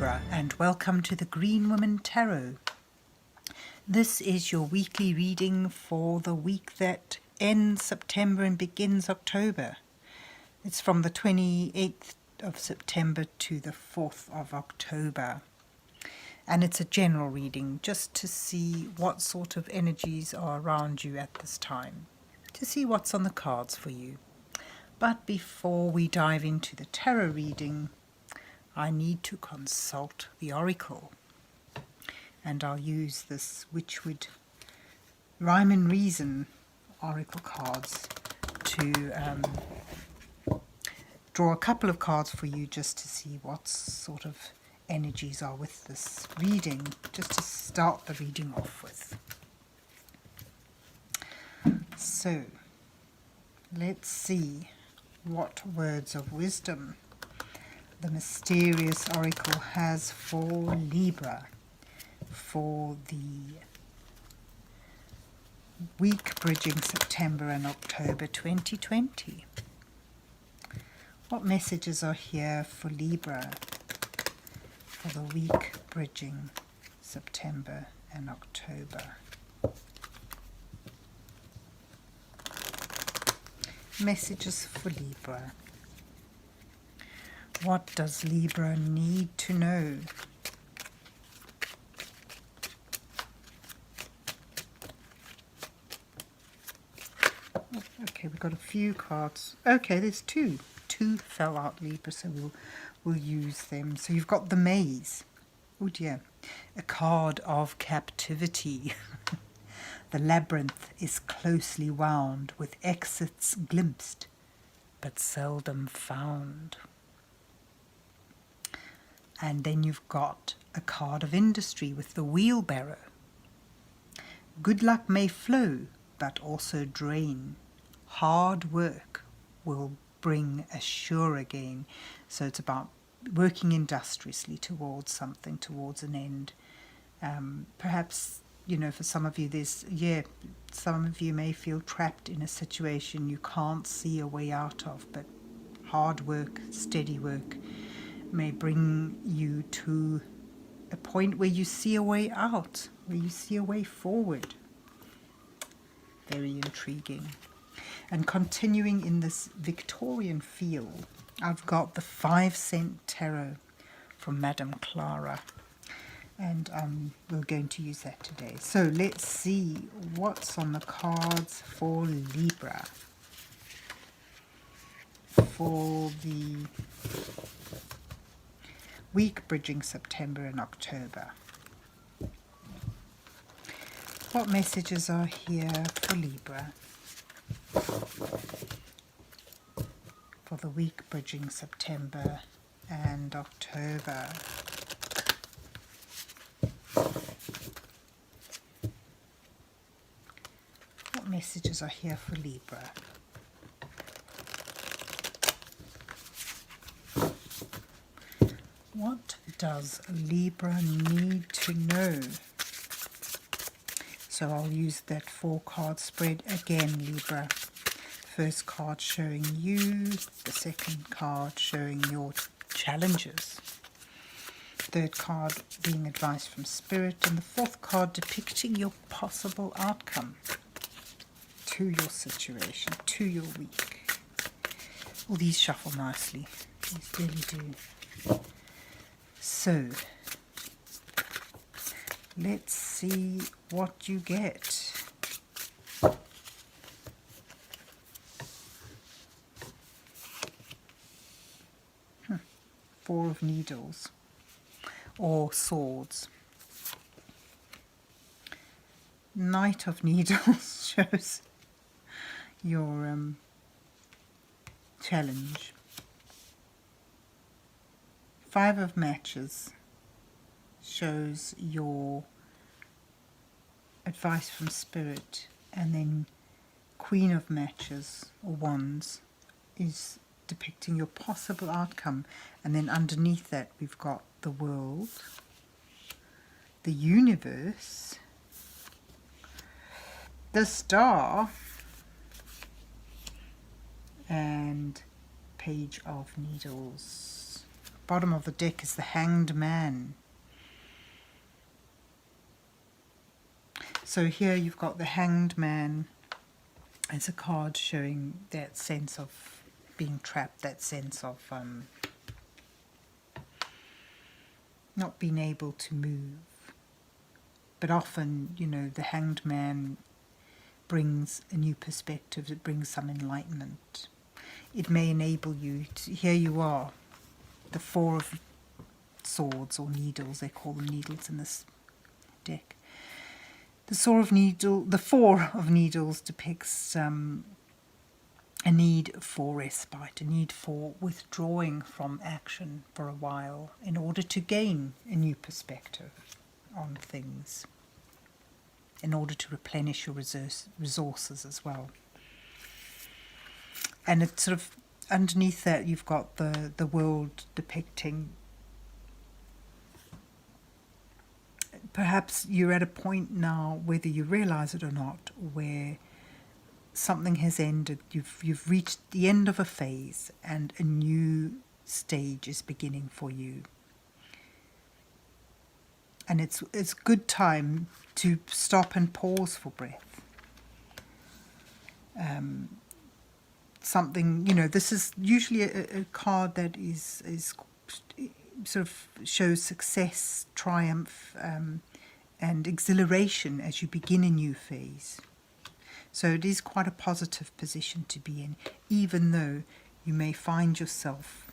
Libra, and welcome to the Green Woman Tarot. This is your weekly reading for the week that ends September and begins October. It's from the 28th of September to the 4th of October. And it's a general reading just to see what sort of energies are around you at this time, to see what's on the cards for you. But before we dive into the tarot reading, I need to consult the oracle. And I'll use this Witchwood Rhyme and Reason oracle cards to draw a couple of cards for you just to see what sort of energies are with this reading, just to start the reading off with. So, let's see what words of wisdom the mysterious oracle has for Libra for the week bridging September and October 2020. What messages are here for Libra for the week bridging September and October? Messages for Libra. What does Libra need to know? Okay, we've got a few cards. Okay, there's two. Two fell out, Libra, so we'll use them. So you've got the maze. Oh dear. A card of captivity. The labyrinth is closely wound, with exits glimpsed, but seldom found. And then you've got a card of industry with the wheelbarrow. Good luck may flow, but also drain. Hard work will bring a surer gain. So it's about working industriously towards something, towards an end. Perhaps, you know, for some of you, some of you may feel trapped in a situation you can't see a way out of, but hard work, steady work may bring you to a point where you see a way out, where you see a way forward. Very intriguing. And continuing in this Victorian feel, I've got the 5-cent tarot from Madame Clara. And we're going to use that today. So let's see what's on the cards for Libra for the week bridging September and October. What messages are here for Libra for the week bridging September and October? What messages are here for Libra? What does Libra need to know? So I'll use that 4-card spread again, Libra. First card showing you, the second card showing your challenges. Third card being advice from Spirit, and the fourth card depicting your possible outcome to your situation, to your week. All these shuffle nicely. These really do. So, let's see what you get. Four of Needles, or Swords. Knight of Needles shows your challenge. 5 of Matches shows your advice from Spirit, and then Queen of Matches, or Wands, is depicting your possible outcome. And then underneath that we've got the World, the Universe, the Star, and Page of Needles. bottom of the deck is the Hanged Man. So here you've got the Hanged Man. It's a card showing that sense of being trapped, that sense of not being able to move. But often, you know, the Hanged Man brings a new perspective, it brings some enlightenment. It may enable you to, here you are, the Four of Swords, or needles, they call them needles in this deck. The Four of Needles depicts a need for respite, a need for withdrawing from action for a while in order to gain a new perspective on things, in order to replenish your resources as well. And it's sort of underneath that you've got the world depicting, perhaps you're at a point now, whether you realize it or not, where something has ended, you've reached the end of a phase and a new stage is beginning for you. And it's good time to stop and pause for breath. Something, you know, this is usually a card that is sort of shows success, triumph, and exhilaration as you begin a new phase. So it is quite a positive position to be in, even though you may find yourself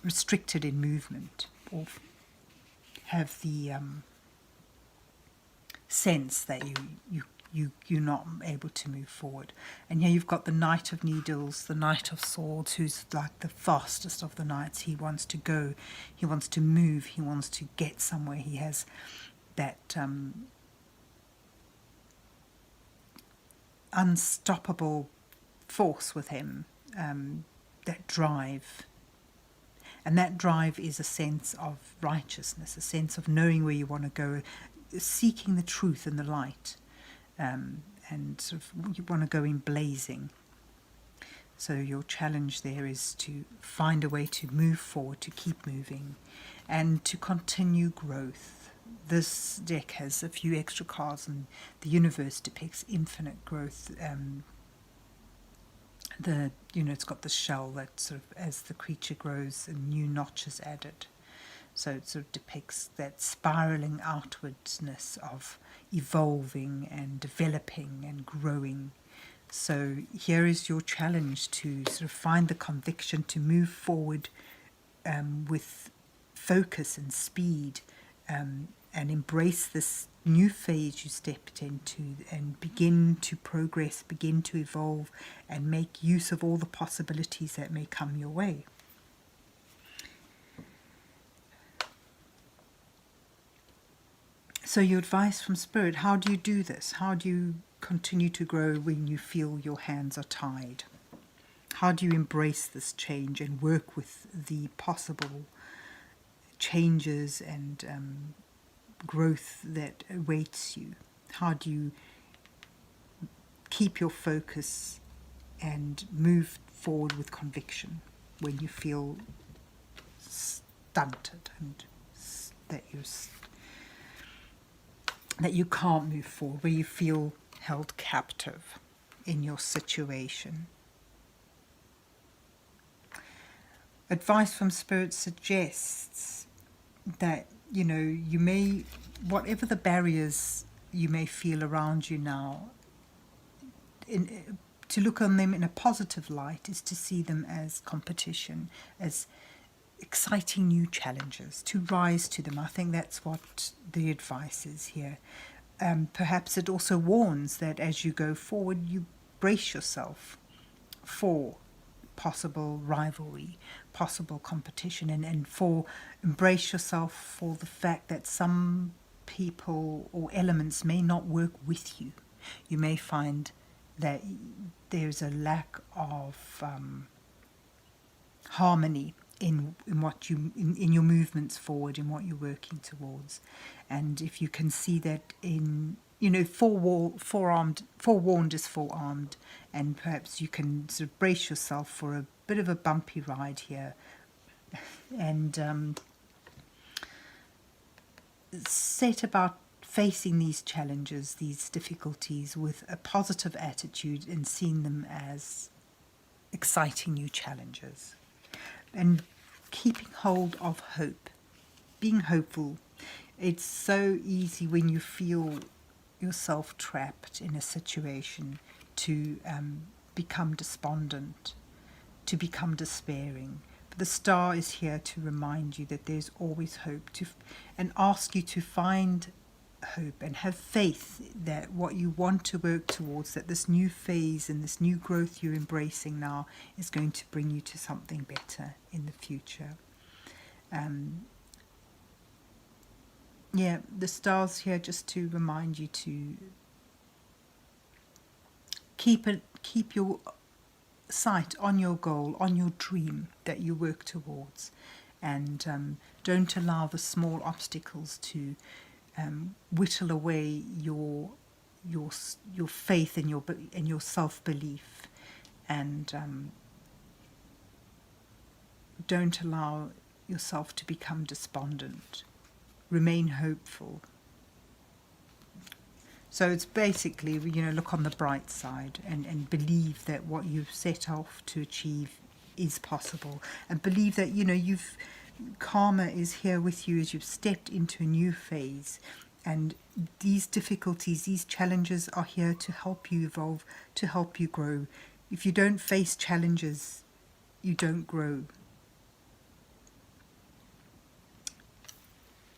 restricted in movement or have the sense that you're not able to move forward. And here you've got the Knight of Needles, the Knight of Swords, who's like the fastest of the knights. He wants to go, he wants to move, he wants to get somewhere. He has that unstoppable force with him, that drive. And that drive is a sense of righteousness, a sense of knowing where you want to go, seeking the truth and the light, and sort of you want to go in blazing. So your challenge there is to find a way to move forward, to keep moving, and to continue growth. This deck has a few extra cards, and the universe depicts infinite growth. It's got the shell that sort of, as the creature grows, a new notch is added. So it sort of depicts that spiraling outwardness of evolving and developing and growing. So here is your challenge to sort of find the conviction to move forward with focus and speed, and embrace this new phase you stepped into and begin to progress, begin to evolve, and make use of all the possibilities that may come your way. So your advice from Spirit, how do you do this? How do you continue to grow when you feel your hands are tied? How do you embrace this change and work with the possible changes and growth that awaits you? How do you keep your focus and move forward with conviction when you feel stunted and that you can't move forward, where you feel held captive in your situation? Advice from Spirit suggests that, you know, you may, whatever the barriers you may feel around you now, to look on them in a positive light is to see them as competition, as exciting new challenges, to rise to them. I think that's what the advice is here. Perhaps it also warns that as you go forward, you brace yourself for possible rivalry, possible competition, and for embrace yourself for the fact that some people or elements may not work with you. You may find that there's a lack of harmony in what you in your movements forward, in what you're working towards. And if you can see that in, you know, forewarned is forearmed, and perhaps you can sort of brace yourself for a bit of a bumpy ride here, and set about facing these challenges, these difficulties, with a positive attitude and seeing them as exciting new challenges. And keeping hold of hope, being hopeful. It's so easy when you feel yourself trapped in a situation to become despondent, to become despairing. But the star is here to remind you that there's always hope, and ask you to find hope and have faith that what you want to work towards, that this new phase and this new growth you're embracing now is going to bring you to something better in the future. The stars here just to remind you to keep your sight on your goal, on your dream that you work towards, and don't allow the small obstacles to whittle away your faith and your self-belief, and don't allow yourself to become despondent. Remain hopeful. So it's basically, look on the bright side and believe that what you've set off to achieve is possible, and believe that karma is here with you as you've stepped into a new phase, and these difficulties, these challenges are here to help you evolve, to help you grow. If you don't face challenges, you don't grow.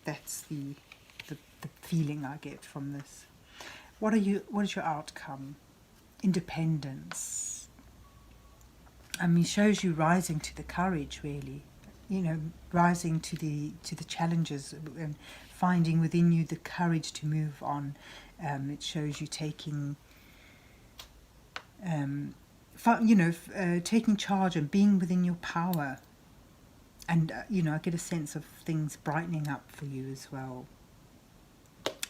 That's the feeling I get from this. What is your outcome? Independence. Shows you rising to the courage, really. Rising to the challenges and finding within you the courage to move on. It shows you taking taking charge and being within your power. And, I get a sense of things brightening up for you as well.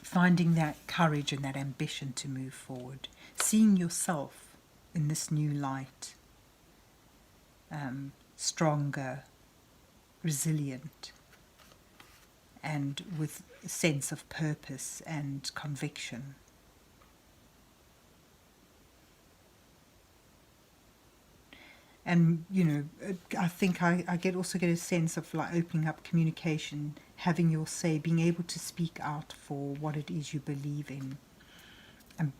Finding that courage and that ambition to move forward. Seeing yourself in this new light. Stronger, resilient, and with a sense of purpose and conviction. And, I think I also get a sense of like opening up communication, having your say, being able to speak out for what it is you believe in, and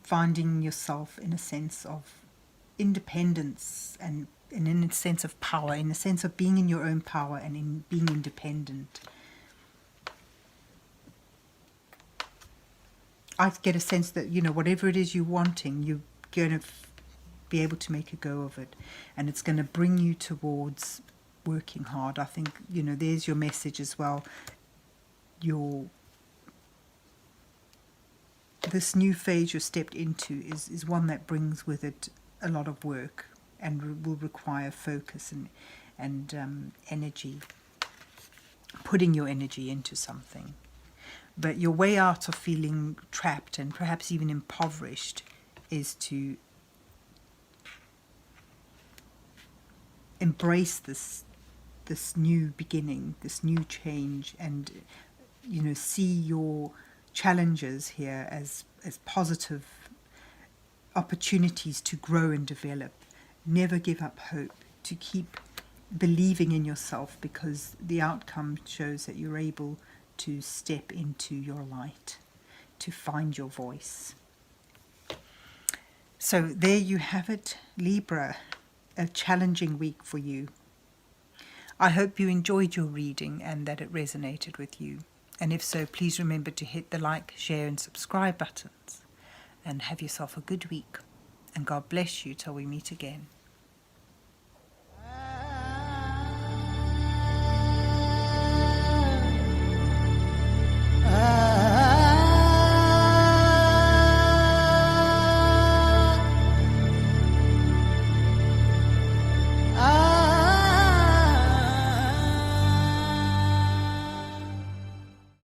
finding yourself in a sense of independence and in a sense of power, in a sense of being in your own power and in being independent. I get a sense that, whatever it is you're wanting, you're going to be able to make a go of it, and it's going to bring you towards working hard. I think, there's your message as well. This new phase you're stepped into is one that brings with it a lot of work and will require focus and energy, putting your energy into something. But your way out of feeling trapped and perhaps even impoverished is to embrace this new beginning, this new change, and see your challenges here as positive opportunities to grow and develop. Never give up hope, to keep believing in yourself, because the outcome shows that you're able to step into your light, to find your voice. So there you have it, Libra, a challenging week for you. I hope you enjoyed your reading and that it resonated with you. And if so, please remember to hit the like, share and subscribe buttons. And have yourself a good week. And God bless you till we meet again.